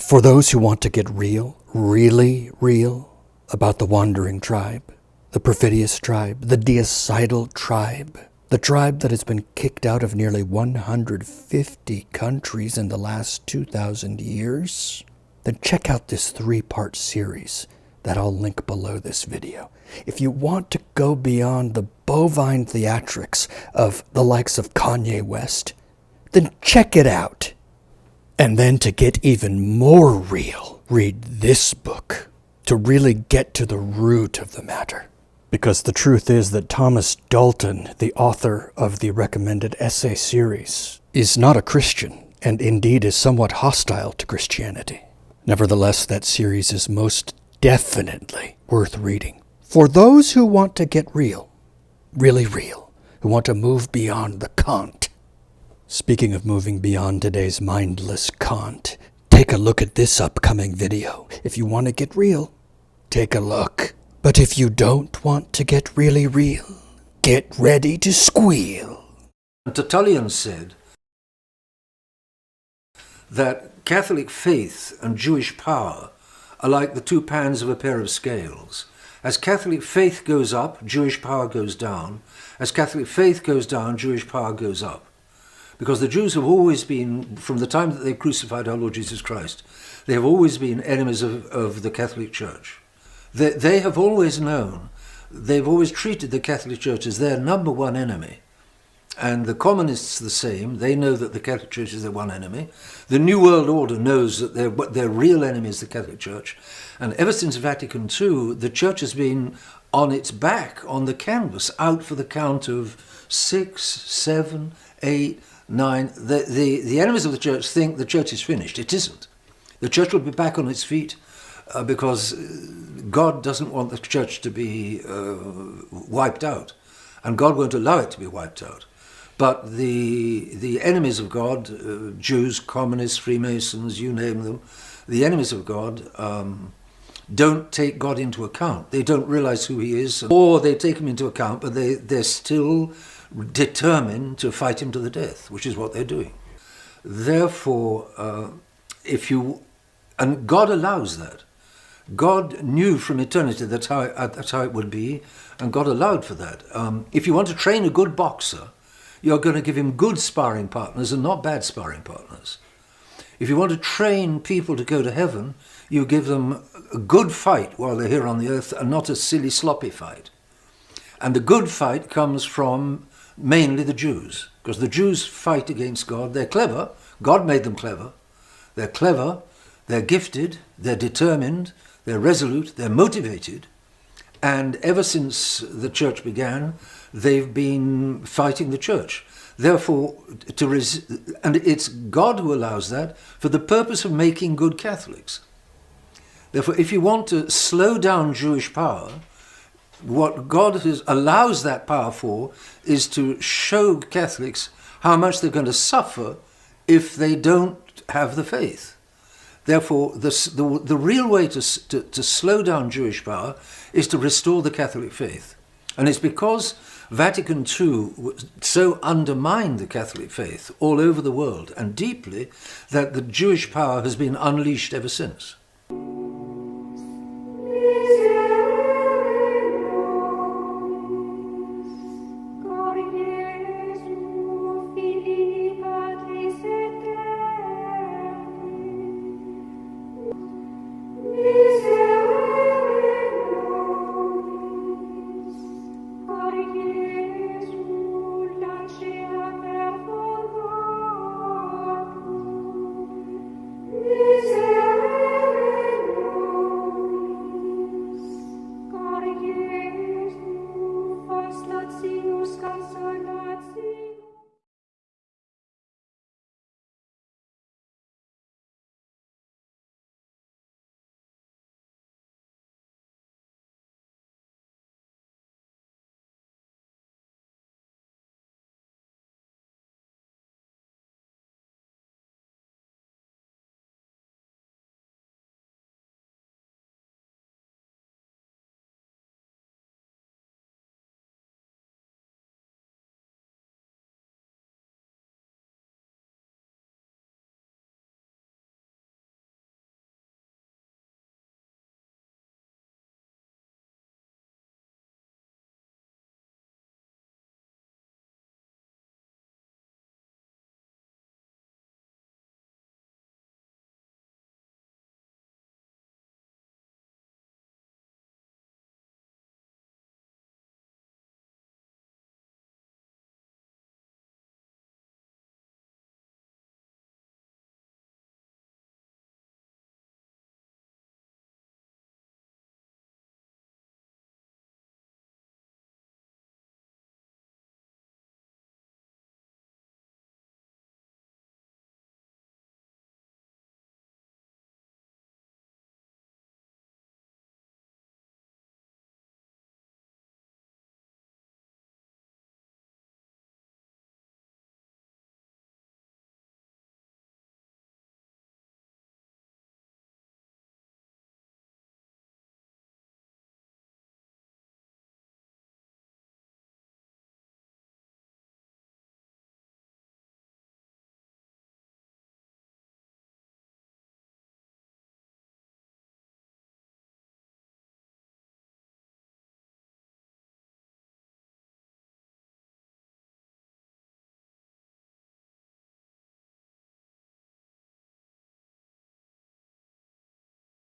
For those who want to get real, really real, about the wandering tribe, the perfidious tribe, the deicide tribe, the tribe that has been kicked out of nearly 150 countries in the last 2,000 years, then check out this 3-part series that I'll link below this video. If you want to go beyond the bovine theatrics of the likes of Kanye West, then check it out. And then to get even more real, read this book to really get to the root of the matter. Because the truth is that Thomas Dalton, the author of the recommended essay series, is not a Christian, and indeed is somewhat hostile to Christianity. Nevertheless, that series is most definitely worth reading. For those who want to get real, really real, who want to move beyond the cant. Speaking of moving beyond today's mindless cant, take a look at this upcoming video. If you want to get real, take a look. But if you don't want to get really real, get ready to squeal. Tertullian said that Catholic faith and Jewish power are like the two pans of a pair of scales. As Catholic faith goes up, Jewish power goes down. As Catholic faith goes down, Jewish power goes up. Because the Jews have always been, from the time that they crucified our Lord Jesus Christ, they have always been enemies of the Catholic Church. They have always known, they've always treated the Catholic Church as their number one enemy. And the communists the same. They know that the Catholic Church is their one enemy. The New World Order knows that their real enemy is the Catholic Church. And ever since Vatican II, the Church has been on its back, on the canvas, out for the count of 6, 7, 8, 9. The enemies of the Church think the Church is finished. It isn't. The Church will be back on its feet because God doesn't want the Church to be wiped out. And God won't allow it to be wiped out. But the enemies of God, Jews, communists, Freemasons, you name them, the enemies of God don't take God into account. They don't realize who he is, or they take him into account, but they're still determined to fight him to the death, which is what they're doing. Therefore, and God allows that. God knew from eternity that's how it would be, and God allowed for that. If you want to train a good boxer, you're going to give him good sparring partners and not bad sparring partners. If you want to train people to go to heaven, you give them a good fight while they're here on the earth and not a silly, sloppy fight. And the good fight comes from mainly the Jews, because the Jews fight against God. They're clever. God made them clever. They're clever. They're gifted. They're determined. They're resolute. They're motivated. And ever since the Church began, they've been fighting the Church. Therefore, and it's God who allows that for the purpose of making good Catholics. Therefore, if you want to slow down Jewish power, what God allows that power for is to show Catholics how much they're going to suffer if they don't have the faith. Therefore, the real way to slow down Jewish power is to restore the Catholic faith. And it's because Vatican II so undermined the Catholic faith all over the world and deeply that the Jewish power has been unleashed ever since.